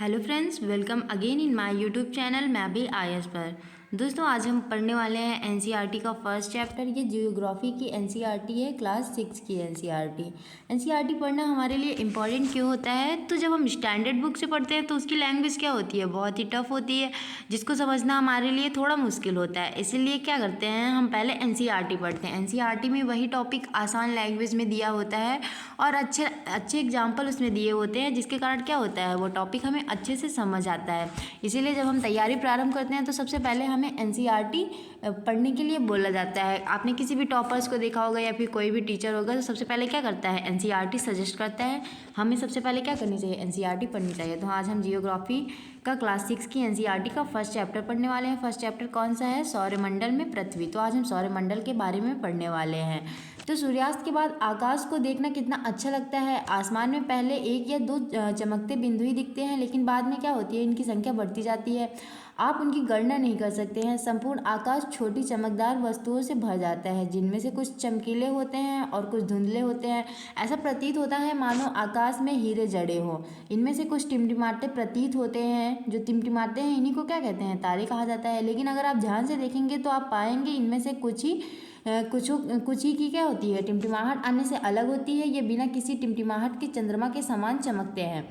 Hello friends, welcome again in my YouTube channel मैं भी आयस पर। दोस्तों, आज हम पढ़ने वाले हैं एनसीईआरटी का फर्स्ट चैप्टर। ये जियोग्राफी की एनसीईआरटी है, क्लास 6 की एनसीईआरटी। एनसीईआरटी पढ़ना हमारे लिए इम्पॉर्टेंट क्यों होता है? तो जब हम स्टैंडर्ड बुक से पढ़ते हैं तो उसकी लैंग्वेज क्या होती है, बहुत ही टफ होती है, जिसको समझना हमारे लिए थोड़ा मुश्किल होता है। इसीलिए क्या करते हैं, हम पहले एनसीईआरटी पढ़ते हैं। एनसीईआरटी में वही टॉपिक आसान लैंग्वेज में दिया होता है और अच्छे अच्छे एग्जाम्पल उसमें दिए होते हैं, जिसके कारण क्या होता है, वो टॉपिक हमें अच्छे से समझ आता है। इसीलिए जब हम तैयारी प्रारंभ करते हैं तो सबसे पहले हमें एनसीईआरटी पढ़ने के लिए बोला जाता है। आपने किसी भी टॉपर्स को देखा होगा या फिर कोई भी टीचर होगा तो सबसे पहले क्या करता है, एनसीईआरटी सजेस्ट करता है। हमें सबसे पहले क्या करनी चाहिए, एनसीईआरटी पढ़नी चाहिए। तो आज हम जियोग्राफी का क्लास 6 की एनसीईआरटी का फर्स्ट चैप्टर पढ़ने वाले हैं। फर्स्ट चैप्टर कौन सा है, सौरमंडल में पृथ्वी। तो आज हम सौरमंडल के बारे में पढ़ने वाले हैं। तो सूर्यास्त के बाद आकाश को देखना कितना अच्छा लगता है। आसमान में पहले एक या दो चमकते बिंदु ही दिखते हैं, लेकिन बाद में क्या होती है, इनकी संख्या बढ़ती जाती है। आप उनकी गणना नहीं कर सकते हैं। संपूर्ण आकाश छोटी चमकदार वस्तुओं से भर जाता है, जिनमें से कुछ चमकीले होते हैं और कुछ धुंधले होते हैं। ऐसा प्रतीत होता है मानो आकाश में हीरे जड़े हों। इनमें से कुछ टिमटिमाते प्रतीत होते हैं। जो टिमटिमाते हैं इन्हीं को क्या कहते हैं, तारे कहा जाता है। लेकिन अगर आप ध्यान से देखेंगे तो आप पाएंगे इनमें से कुछ ही की क्या होती है, टिमटिमाहट अन्य से अलग होती है। ये बिना किसी टिमटिमाहट के चंद्रमा के समान चमकते हैं।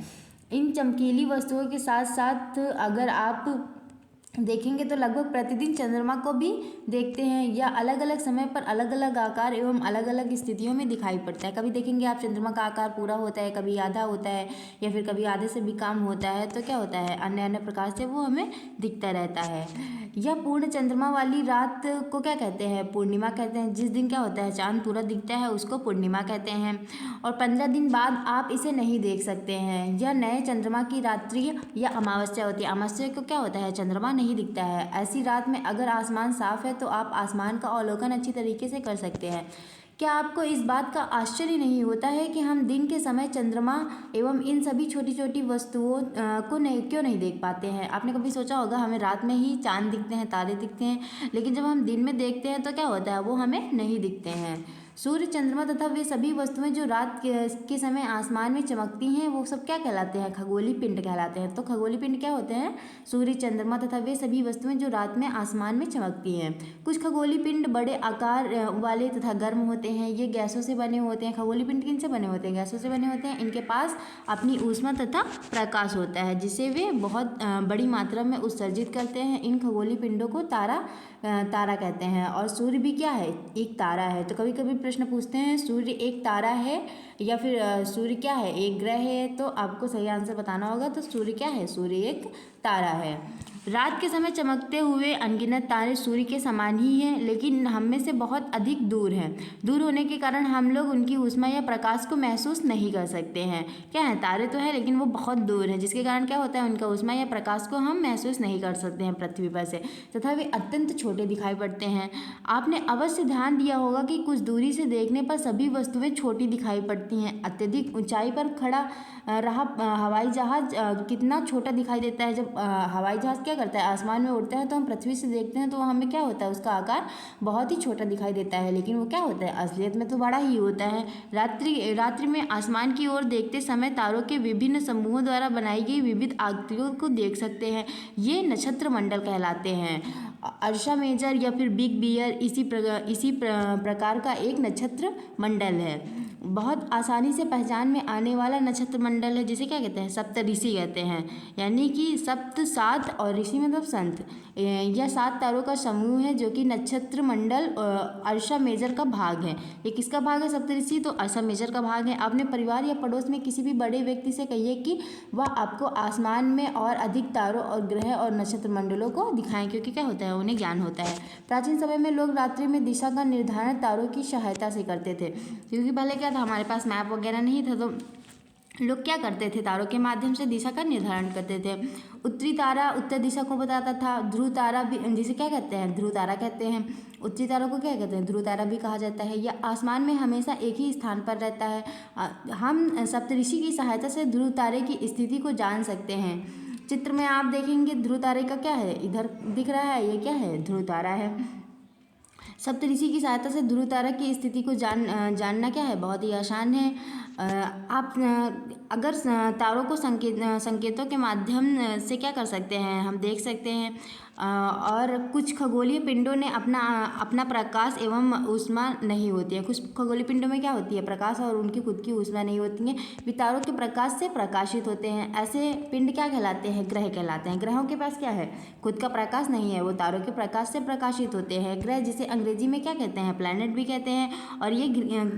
इन चमकीली वस्तुओं के साथ साथ अगर आप देखेंगे तो लगभग प्रतिदिन चंद्रमा को भी देखते हैं। या अलग अलग समय पर अलग अलग आकार एवं अलग अलग स्थितियों में दिखाई पड़ता है। कभी देखेंगे आप चंद्रमा का आकार पूरा होता है, कभी आधा होता है, या फिर कभी आधे से भी कम होता है। तो क्या होता है, अन्य अन्य प्रकार से वो हमें दिखता रहता है। यह पूर्ण चंद्रमा वाली रात को क्या कहते हैं, पूर्णिमा कहते हैं। जिस दिन क्या होता है, चांद पूरा दिखता है, उसको पूर्णिमा कहते हैं। और 15 दिन बाद आप इसे नहीं देख सकते हैं। यह नए चंद्रमा की रात्रि या अमावस्या होती है। अमावस्या को क्या होता है, चंद्रमा नहीं दिखता है। ऐसी रात में अगर आसमान साफ है तो आप आसमान का अवलोकन अच्छी तरीके से कर सकते हैं। क्या आपको इस बात का आश्चर्य नहीं होता है कि हम दिन के समय चंद्रमा एवं इन सभी छोटी छोटी वस्तुओं को क्यों नहीं देख पाते हैं? आपने कभी सोचा होगा, हमें रात में ही चांद दिखते हैं, तारे दिखते हैं, लेकिन जब हम दिन में देखते हैं तो क्या होता है, वो हमें नहीं दिखते हैं। सूर्य, चंद्रमा तथा वे सभी वस्तुएं जो रात के समय आसमान में चमकती हैं, वो सब क्या कहलाते हैं, खगोलीय पिंड कहलाते हैं। तो खगोलीय पिंड क्या होते हैं, सूर्य, चंद्रमा तथा वे सभी वस्तुएं जो रात में आसमान में चमकती हैं। कुछ खगोलीय पिंड बड़े आकार वाले तथा गर्म होते हैं। ये गैसों से बने होते हैं। खगोलीय पिंड किन से बने होते हैं, गैसों से बने होते हैं। इनके पास अपनी ऊष्मा तथा प्रकाश होता है, जिसे वे बहुत बड़ी मात्रा में उत्सर्जित करते हैं। इन खगोलीय पिंडों को तारा कहते हैं। और सूर्य भी क्या है, एक तारा है। तो कभी कभी प्रश्न पूछते हैं, सूर्य एक तारा है या फिर सूर्य क्या है, एक ग्रह है? तो आपको सही आंसर बताना होगा। तो सूर्य क्या है, सूर्य एक तारा है। रात के समय चमकते हुए अनगिनत तारे सूर्य के समान ही हैं, लेकिन हम में से बहुत अधिक दूर हैं। दूर होने के कारण हम लोग उनकी ऊष्मा या प्रकाश को महसूस नहीं कर सकते हैं। क्या है, तारे तो है लेकिन वो बहुत दूर हैं, जिसके कारण क्या होता है, उनका ऊष्मा या प्रकाश को हम महसूस नहीं कर सकते हैं पृथ्वी पर से, तथा वे अत्यंत छोटे दिखाई पड़ते हैं। आपने अवश्य ध्यान दिया होगा कि कुछ दूरी से देखने पर सभी वस्तुएं छोटी दिखाई पड़ती हैं। अत्यधिक ऊंचाई पर खड़ा रहा हवाई जहाज कितना छोटा दिखाई देता है। जब हवाई जहाज क्या करता है, आसमान में उड़ता है, तो हम पृथ्वी से देखते हैं तो हमें क्या होता है, उसका आकार बहुत ही छोटा दिखाई देता है, लेकिन वो क्या होता है, असलियत में तो बड़ा ही होता है। रात्रि में आसमान की ओर देखते समय तारों के विभिन्न समूहों द्वारा बनाई गई विविध आकृतियों को देख सकते हैं। ये नक्षत्र मंडल कहलाते हैं। अर्शा मेजर या फिर बिग बियर इसी प्रकार का एक नक्षत्र मंडल है। बहुत आसानी से पहचान में आने वाला नक्षत्र मंडल है, जिसे क्या कहते हैं, सप्तऋषि कहते हैं। यानी कि सप्त सात और ऋषि मतलब संत। यह 7 तारों का समूह है जो कि नक्षत्र मंडल अर्शा मेजर का भाग है। ये किसका भाग है, सप्तऋषि, तो अर्शा मेजर का भाग है। अपने परिवार या पड़ोस में किसी भी बड़े व्यक्ति से कहिए कि वह आपको आसमान में और अधिक तारों और ग्रह और नक्षत्र मंडलों को दिखाएं, क्योंकि क्या होता है, उन्हें ज्ञान होता है। प्राचीन समय में लोग रात्रि में दिशा का निर्धारण तारों की सहायता से करते थे, क्योंकि पहले क्या था, हमारे पास मैप वगैरह नहीं था, तो लोग क्या करते थे, तारों के माध्यम से दिशा का निर्धारण करते थे। उत्तरी तारा उत्तर दिशा को बताता था। ध्रुव तारा भी, जिसे क्या कहते हैं, ध्रुव तारा कहते हैं। उत्तरी तारा को क्या कहते हैं, ध्रुव तारा भी कहा जाता है। यह आसमान में हमेशा एक ही स्थान पर रहता है। हम सप्तऋषि की सहायता से ध्रुव तारे की स्थिति को जान सकते हैं। चित्र में आप देखेंगे ध्रुव तारे का क्या है, इधर दिख रहा है, ये क्या है, ध्रुव तारा है। सप्तऋषि की सहायता से ध्रुव तारा की स्थिति को जानना क्या है, बहुत ही आसान है। आप अगर तारों को संकेतों के माध्यम से क्या कर सकते हैं, हम देख सकते हैं और कुछ खगोलीय पिंडों ने अपना प्रकाश एवं ऊष्मा नहीं होती है। कुछ खगोलीय पिंडों में क्या होती है, प्रकाश और उनकी खुद की ऊष्मा नहीं होती है, वे तारों के प्रकाश से प्रकाशित होते हैं। ऐसे पिंड क्या कहलाते हैं, ग्रह कहलाते हैं। ग्रहों के पास क्या है, खुद का प्रकाश नहीं है, वो तारों के प्रकाश से प्रकाशित होते हैं। ग्रह जिसे अंग्रेजी में क्या कहते हैं, प्लैनेट भी कहते हैं। और ये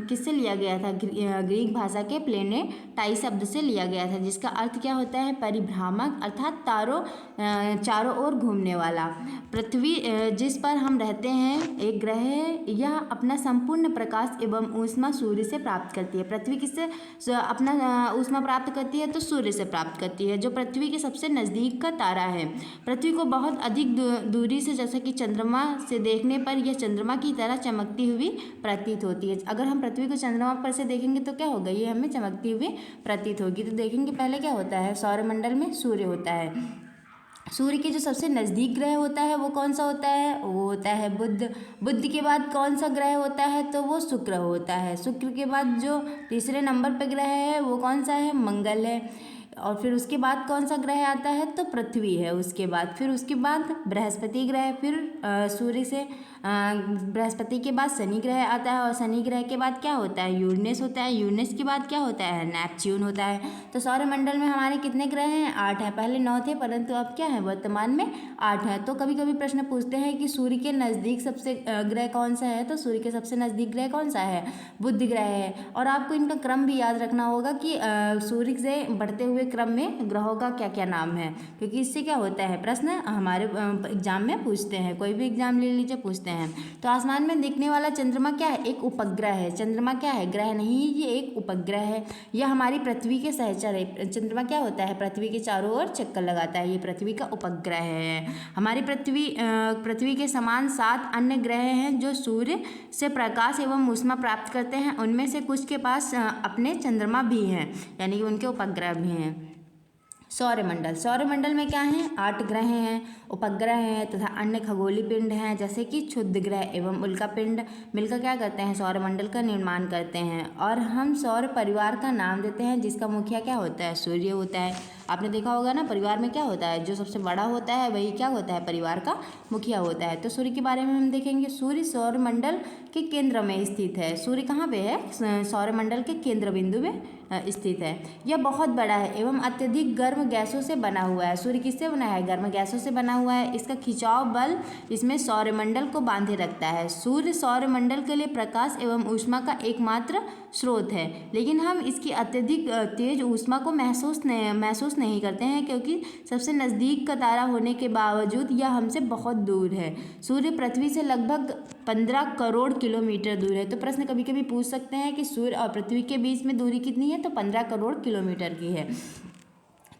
किससे लिया गया था, ग्रीक भाषा के प्लेनेटाई शब्द से लिया गया था, जिसका अर्थ क्या होता है, परिभ्रामक, अर्थात तारों चारों ओर घूमने वाला। पृथ्वी जिस पर हम रहते हैं एक ग्रह है, यह अपना संपूर्ण प्रकाश एवं ऊष्मा सूर्य से प्राप्त करती है। पृथ्वी किससे अपना ऊष्मा प्राप्त करती है, तो सूर्य से प्राप्त करती है, जो पृथ्वी के सबसे नज़दीक का तारा है। पृथ्वी को बहुत अधिक दूरी से, जैसा कि चंद्रमा से देखने पर यह चंद्रमा की तरह चमकती हुई प्रतीत होती है। अगर हम पृथ्वी को चंद्रमा पर से देखेंगे तो क्या होगा, ये हमें चमकती हुई प्रतीत होगी। तो देखेंगे पहले क्या होता है, सौरमंडल में सूर्य होता है। सूर्य के जो सबसे नज़दीक ग्रह होता है वो कौन सा होता है, वो होता है बुध। बुध के बाद कौन सा ग्रह होता है, तो वो शुक्र होता है। शुक्र के बाद जो तीसरे नंबर पर ग्रह है वो कौन सा है, मंगल है। और फिर उसके बाद कौन सा ग्रह आता है, तो पृथ्वी है। उसके बाद बृहस्पति ग्रह, फिर सूर्य से बृहस्पति के बाद शनि ग्रह आता है, और शनि ग्रह के बाद क्या होता है, यूरेनस होता है। यूरेनस के बाद क्या होता है, नेपच्यून होता है। तो सौरमंडल में हमारे कितने ग्रह हैं, 8 हैं। पहले 9 थे, परंतु अब क्या है, वर्तमान में 8 हैं। तो कभी कभी प्रश्न पूछते हैं कि सूर्य के नज़दीक सबसे ग्रह कौन सा है, तो सूर्य के सबसे नज़दीक ग्रह कौन सा है, बुध ग्रह है। और आपको इनका क्रम भी याद रखना होगा कि सूर्य से बढ़ते हुए क्रम में ग्रहों का क्या क्या नाम है, क्योंकि इससे क्या होता है, प्रश्न हमारे एग्जाम में पूछते हैं, कोई भी एग्जाम ले लीजिए पूछते हैं। तो आसमान में दिखने वाला चंद्रमा क्या है, एक उपग्रह है। चंद्रमा क्या है, ग्रह नहीं, ये एक उपग्रह है। यह हमारी पृथ्वी के सहचर है। चंद्रमा क्या होता है, पृथ्वी के चारों ओर चक्कर लगाता है, ये पृथ्वी का उपग्रह है। हमारी पृथ्वी के समान 7 अन्य ग्रह हैं जो सूर्य से प्रकाश एवं ऊष्मा प्राप्त करते हैं। उनमें से कुछ के पास अपने चंद्रमा भी हैं, यानी कि उनके उपग्रह भी हैं। सौरमंडल में क्या है, 8 ग्रह हैं, उपग्रह हैं तथा अन्य खगोलीय पिंड हैं, जैसे कि क्षुद्र ग्रह एवं उल्का पिंड मिलकर क्या करते हैं, सौरमंडल का निर्माण करते हैं। और हम सौर परिवार का नाम देते हैं, जिसका मुखिया क्या होता है, सूर्य होता है। आपने देखा होगा ना, परिवार में क्या होता है, जो सबसे बड़ा होता है वही क्या होता है, परिवार का मुखिया होता है। तो सूर्य के बारे में हम देखेंगे। सूर्य सौरमंडल के केंद्र में स्थित है। सूर्य कहाँ पे है, सौरमंडल के केंद्र बिंदु में स्थित है। यह बहुत बड़ा है एवं अत्यधिक गर्म गैसों से बना हुआ है। सूर्य किससे बना है, गर्म गैसों से बना हुआ है। इसका खिंचाव बल इसमें सौरमंडल को बांधे रखता है। सूर्य सौरमंडल के लिए प्रकाश एवं ऊष्मा का एकमात्र स्रोत है, लेकिन हम इसकी अत्यधिक तेज ऊष्मा को महसूस नहीं करते हैं, क्योंकि सबसे नज़दीक का तारा होने के बावजूद यह हमसे बहुत दूर है। सूर्य पृथ्वी से लगभग 15 करोड़ किलोमीटर दूर है। तो प्रश्न कभी कभी पूछ सकते हैं कि सूर्य और पृथ्वी के बीच में दूरी कितनी है, तो 15 करोड़ किलोमीटर की है।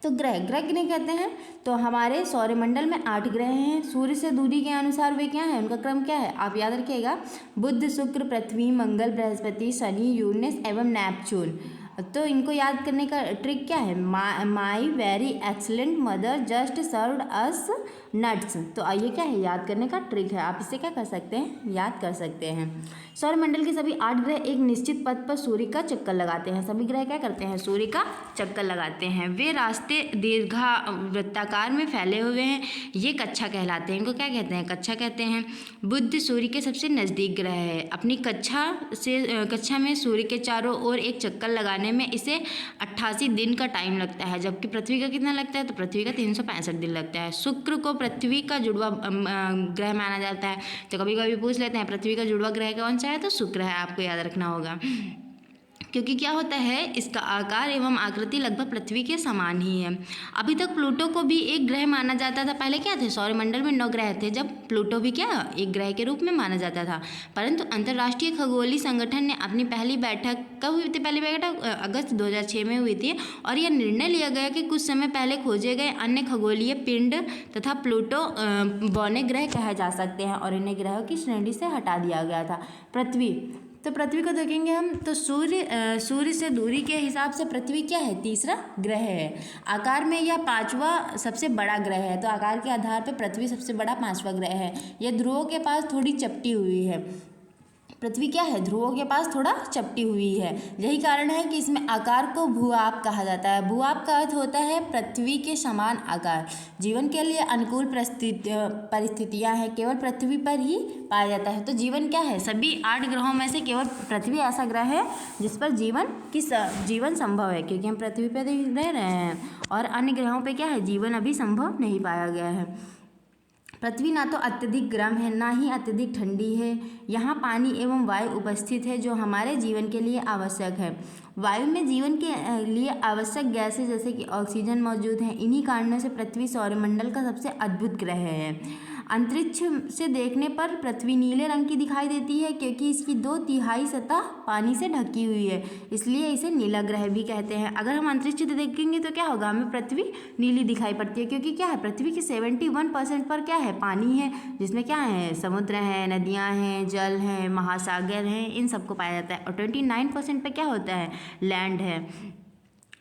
तो ग्रह किन्हें कहते हैं, तो हमारे सौरमंडल में 8 ग्रह हैं। सूर्य से दूरी के अनुसार वे क्या हैं, उनका क्रम क्या है, आप याद रखिएगा, बुध, शुक्र, पृथ्वी, मंगल, बृहस्पति, शनि, यूरेनस एवं नेपच्यून। तो इनको याद करने का ट्रिक क्या है, my very excellent mother just served us nuts. तो आइए क्या है, याद करने का ट्रिक है, आप इससे क्या कर सकते हैं, याद कर सकते हैं। सौरमंडल के सभी 8 ग्रह एक निश्चित पथ पर सूर्य का चक्कर लगाते हैं। सभी ग्रह क्या करते हैं, सूर्य का चक्कर लगाते हैं। वे रास्ते दीर्घवृत्ताकार में फैले हुए हैं, ये कक्षा कहलाते हैं। इनको क्या कहते हैं, कक्षा कहते हैं। बुध सूर्य के सबसे नज़दीक ग्रह है। अपनी कक्षा में सूर्य के चारों ओर एक चक्कर लगाने में इसे 88 दिन का टाइम लगता है, जबकि पृथ्वी का कितना लगता है, तो पृथ्वी का 365 दिन लगता है। शुक्र को पृथ्वी का जुड़वा ग्रह माना जाता है। तो कभी कभी पूछ लेते हैं पृथ्वी का जुड़वा ग्रह कौन सा है, तो शुक्र है, आपको याद रखना होगा, क्योंकि क्या होता है, इसका आकार एवं आकृति लगभग पृथ्वी के समान ही है। अभी तक प्लूटो को भी एक ग्रह माना जाता था। पहले क्या थे, सौरमंडल में 9 ग्रह थे, जब प्लूटो भी क्या एक ग्रह के रूप में माना जाता था। परंतु अंतर्राष्ट्रीय खगोलीय संगठन ने अपनी पहली बैठक कब हुई थी, पहली बैठक अगस्त 2006 में हुई थी, और यह निर्णय लिया गया कि कुछ समय पहले खोजे गए अन्य खगोलीय पिंड तथा प्लूटो बौने ग्रह कहे जा सकते हैं, और इन्हें ग्रहों की श्रेणी से हटा दिया गया था। तो पृथ्वी को देखेंगे हम, तो सूर्य से दूरी के हिसाब से पृथ्वी क्या है, तीसरा ग्रह है। आकार में यह 5वां सबसे बड़ा ग्रह है। तो आकार के आधार पर पृथ्वी सबसे बड़ा 5वां ग्रह है। यह ध्रुवों के पास थोड़ी चपटी हुई है। पृथ्वी क्या है, ध्रुवों के पास थोड़ा चपटी हुई है। यही कारण है कि इसमें आकार को भूआब कहा जाता है। भूआब का अर्थ होता है पृथ्वी के समान आकार। जीवन के लिए अनुकूल परिस्थितियां हैं, केवल पृथ्वी पर ही पाया जाता है। तो जीवन क्या है, सभी 8 ग्रहों में से केवल पृथ्वी ऐसा ग्रह है जिस पर जीवन संभव है, क्योंकि हम पृथ्वी पर रह रहे हैं और अन्य ग्रहों पर क्या है, जीवन अभी संभव नहीं पाया गया है। पृथ्वी ना तो अत्यधिक गर्म है, ना ही अत्यधिक ठंडी है। यहाँ पानी एवं वायु उपस्थित है जो हमारे जीवन के लिए आवश्यक है। वायु में जीवन के लिए आवश्यक गैसें जैसे कि ऑक्सीजन मौजूद हैं। इन्हीं कारणों से पृथ्वी सौरमंडल का सबसे अद्भुत ग्रह है। अंतरिक्ष से देखने पर पृथ्वी नीले रंग की दिखाई देती है, क्योंकि इसकी 2/3 सतह पानी से ढकी हुई है, इसलिए इसे नीला ग्रह भी कहते हैं। अगर हम अंतरिक्ष से देखेंगे तो क्या होगा, हमें पृथ्वी नीली दिखाई पड़ती है, क्योंकि क्या है, पृथ्वी के 71% पर क्या है, पानी है, जिसमें क्या है, समुद्र है, नदियाँ हैं, जल हैं, महासागर हैं, इन सबको पाया जाता है। और 29% पर क्या होता है, लैंड है।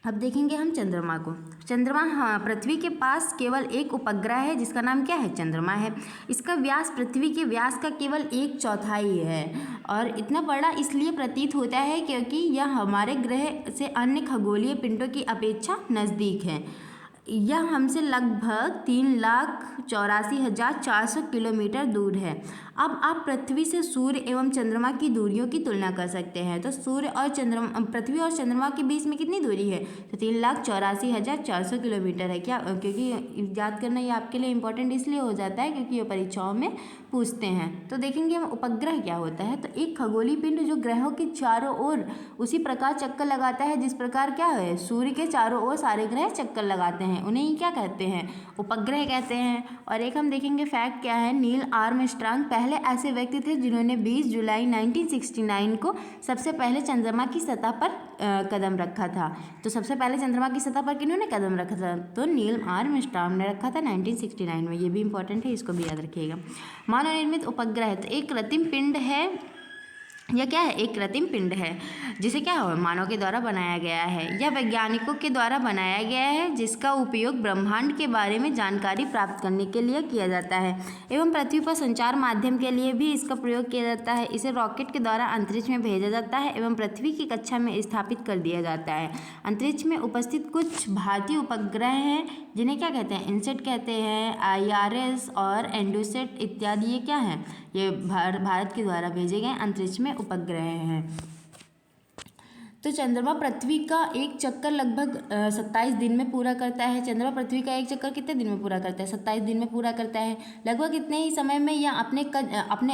अब देखेंगे हम चंद्रमा को। चंद्रमा, हाँ, पृथ्वी के पास केवल एक उपग्रह है जिसका नाम क्या है, चंद्रमा है। इसका व्यास पृथ्वी के व्यास का केवल 1/4 है और इतना बड़ा इसलिए प्रतीत होता है क्योंकि यह हमारे ग्रह से अन्य खगोलीय पिंडों की अपेक्षा नज़दीक है। यह हमसे लगभग 3,84,400 किलोमीटर दूर है। अब आप पृथ्वी से सूर्य एवं चंद्रमा की दूरियों की तुलना कर सकते हैं। तो सूर्य और चंद्रमा, पृथ्वी और चंद्रमा के बीच में कितनी दूरी है, तो 3,84,400 किलोमीटर है। क्या, क्योंकि याद करना ये आपके लिए इंपॉर्टेंट इसलिए हो जाता है क्योंकि ये परीक्षाओं में पूछते हैं। तो देखेंगे हम उपग्रह क्या होता है। तो एक खगोलीय पिंड जो ग्रहों के चारों ओर उसी प्रकार चक्कर लगाता है जिस प्रकार क्या है, सूर्य के चारों ओर सारे ग्रह चक्कर लगाते हैं, उन्हें ही क्या कहते हैं, उपग्रह कहते हैं। और एक हम देखेंगे फैक्ट क्या है, नील आर्मस्ट्रांग पहले ऐसे व्यक्ति थे जिन्होंने 20 जुलाई 1969 को सबसे पहले चंद्रमा की सतह पर कदम रखा था। तो सबसे पहले चंद्रमा की सतह पर किन्होंने कदम रखा था, तो नील आर्मस्ट्रांग ने रखा था 1969 में। ये भी इंपॉर्टेंट है, इसको भी याद रखिएगा। मानव निर्मित उपग्रह, तो एक कृत्रिम पिंड है, यह क्या है, एक कृत्रिम पिंड है जिसे क्या हो, मानव के द्वारा बनाया गया है। यह वैज्ञानिकों के द्वारा बनाया गया है जिसका उपयोग ब्रह्मांड के बारे में जानकारी प्राप्त करने के लिए किया जाता है एवं पृथ्वी पर संचार माध्यम के लिए भी इसका प्रयोग किया जाता है। इसे रॉकेट के द्वारा अंतरिक्ष में भेजा जाता है एवं पृथ्वी की कक्षा में स्थापित कर दिया जाता है। अंतरिक्ष में उपस्थित कुछ भारतीय उपग्रह हैं जिन्हें क्या कहते हैं, इनसेट कहते हैं, IRS और एंडोसेट इत्यादि। ये क्या है, ये भारत के द्वारा भेजे गए अंतरिक्ष में उपग्रह हैं। तो चंद्रमा पृथ्वी का एक चक्कर लगभग 27 दिन में पूरा करता है। चंद्रमा पृथ्वी का एक चक्कर कितने दिन में पूरा करता है, 27 दिन में पूरा करता है। लगभग इतने ही समय में यह अपने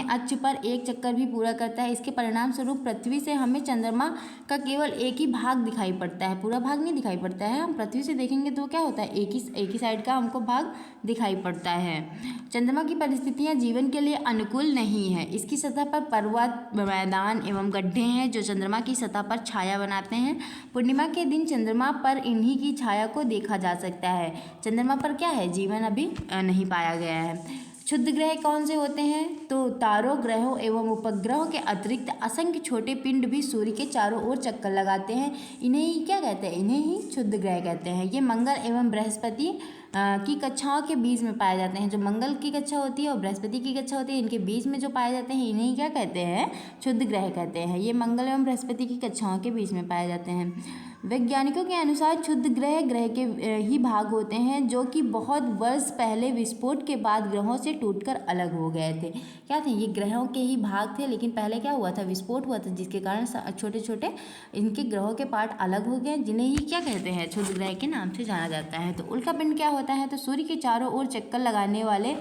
अक्ष पर एक चक्कर भी पूरा करता है। इसके परिणाम स्वरूप पृथ्वी से हमें चंद्रमा का केवल एक ही भाग दिखाई पड़ता है, पूरा भाग नहीं दिखाई पड़ता है। हम पृथ्वी से देखेंगे तो क्या होता है, एक ही साइड का हमको भाग दिखाई पड़ता है। चंद्रमा की परिस्थितियाँ जीवन के लिए अनुकूल नहीं है। इसकी सतह पर पर्वत, मैदान एवं गड्ढे हैं जो चंद्रमा की सतह पर छाया बनाते हैं। पूर्णिमा के दिन चंद्रमा पर इन्हीं की छाया को देखा जा सकता है। चंद्रमा पर क्या है, जीवन अभी नहीं पाया गया है। क्षुद्र ग्रह कौन से होते हैं, तो तारों, ग्रहों एवं उपग्रहों के अतिरिक्त असंख्य छोटे पिंड भी सूर्य के चारों ओर चक्कर लगाते हैं। इन्हें ही क्या कहते हैं, इन्हें ही क्षुद्र ग्रह कहते हैं। ये मंगल एवं बृहस्पति की कक्षाओं के बीच में पाए जाते हैं। जो मंगल की कक्षा होती है और बृहस्पति की कक्षा होती है, इनके बीच में जो पाए जाते हैं इन्हें क्या कहते हैं, क्षुद्र ग्रह कहते हैं। ये मंगल एवं बृहस्पति की कक्षाओं के बीच में पाए जाते हैं। वैज्ञानिकों के अनुसार क्षुद्र ग्रह के ही भाग होते हैं जो कि बहुत वर्ष पहले विस्फोट के बाद ग्रहों से टूटकर अलग हो गए थे। क्या थे, ये ग्रहों के ही भाग थे, लेकिन पहले क्या हुआ था, विस्फोट हुआ था जिसके कारण छोटे छोटे इनके ग्रहों के पार्ट अलग हो गए, जिन्हें ही क्या कहते हैं, क्षुद्र ग्रह के नाम से जाना जाता है। तो उल्का पिंड क्या होता है, तो सूर्य के चारों ओर चक्कर लगाने वाले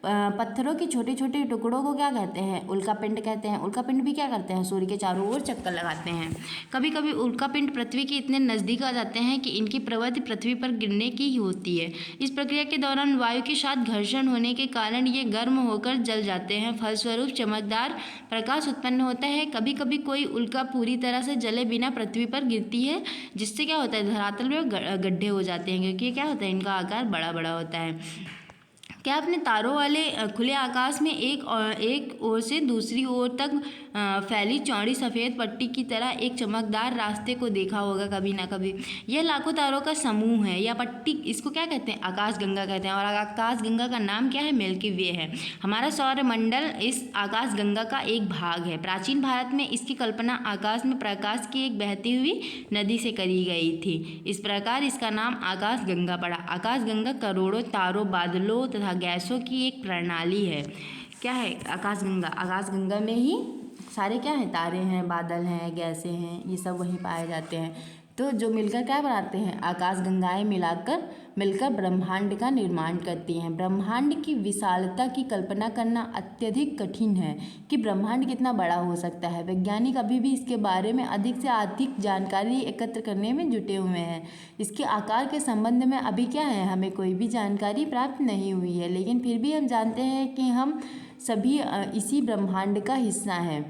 पत्थरों के छोटे छोटे टुकड़ों को क्या कहते हैं, उल्का पिंड कहते हैं। उल्का पिंड भी क्या करते हैं, सूर्य के चारों ओर चक्कर लगाते हैं। कभी कभी उल्का पिंड पृथ्वी के इतने नज़दीक आ जाते हैं कि इनकी प्रवृत्ति पृथ्वी पर गिरने की ही होती है। इस प्रक्रिया के दौरान वायु के साथ घर्षण होने के कारण ये गर्म होकर जल जाते हैं। फलस्वरूप चमकदार प्रकाश उत्पन्न होता है। कभी कभी कोई उल्का पूरी तरह से जले बिना पृथ्वी पर गिरती है, जिससे क्या होता है, धरातल में गड्ढे हो जाते हैं, क्योंकि क्या होता है, इनका आकार बड़ा बड़ा होता है। क्या आपने तारों वाले खुले आकाश में एक ओर से दूसरी ओर तक फैली चौड़ी सफ़ेद पट्टी की तरह एक चमकदार रास्ते को देखा होगा कभी ना कभी। यह लाखों तारों का समूह है। यह पट्टी, इसको क्या कहते हैं? आकाशगंगा कहते हैं। और आकाशगंगा का नाम क्या है? मिल्की वे है। हमारा सौरमंडल इस आकाशगंगा का एक भाग है। प्राचीन भारत में इसकी कल्पना आकाश में प्रकाश की एक बहती हुई नदी से करी गई थी। इस प्रकार इसका नाम आकाशगंगा पड़ा। आकाशगंगा करोड़ों तारों, बादलों तथा गैसों की एक प्रणाली है। क्या है आकाशगंगा? आकाशगंगा में ही सारे क्या हैं? तारे हैं, बादल हैं, गैसें हैं, ये सब वहीं पाए जाते हैं। तो जो मिलकर क्या बनाते हैं? आकाशगंगाएं मिलकर ब्रह्मांड का निर्माण करती हैं। ब्रह्मांड की विशालता की कल्पना करना अत्यधिक कठिन है कि ब्रह्मांड कितना बड़ा हो सकता है। वैज्ञानिक अभी भी इसके बारे में अधिक से अधिक जानकारी एकत्र करने में जुटे हुए हैं। इसके आकार के संबंध में अभी क्या है? हमें कोई भी जानकारी प्राप्त नहीं हुई है, लेकिन फिर भी हम जानते हैं कि हम सभी इसी ब्रह्मांड का हिस्सा हैं।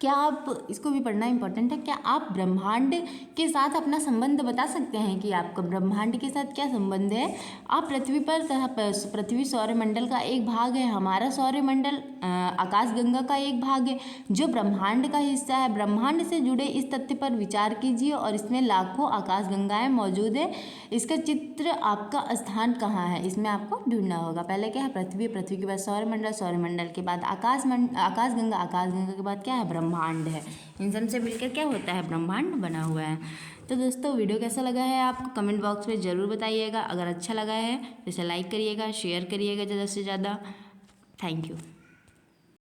क्या आप, इसको भी पढ़ना इंपॉर्टेंट है, क्या आप ब्रह्मांड के साथ अपना संबंध बता सकते हैं कि आपका ब्रह्मांड के साथ क्या संबंध है? आप पृथ्वी पर तथा पृथ्वी सौरमंडल का एक भाग है। हमारा सौरमंडल आकाशगंगा का एक भाग है जो ब्रह्मांड का हिस्सा है। ब्रह्मांड से जुड़े इस तथ्य पर विचार कीजिए और इसमें लाखों आकाशगंगाएं मौजूद है। इसका चित्र, आपका स्थान कहाँ है, इसमें आपको ढूंढना होगा। पहले क्या है? पृथ्वी के बाद सौरमंडल के बाद आकाशगंगा के बाद क्या है? ब्रह्मांड है। इन सब से मिलकर क्या होता है? ब्रह्मांड बना हुआ है। तो दोस्तों वीडियो कैसा लगा है आपको कमेंट बॉक्स में ज़रूर बताइएगा। अगर अच्छा लगा है तो इसे लाइक करिएगा, शेयर करिएगा ज़्यादा से ज़्यादा। Thank you.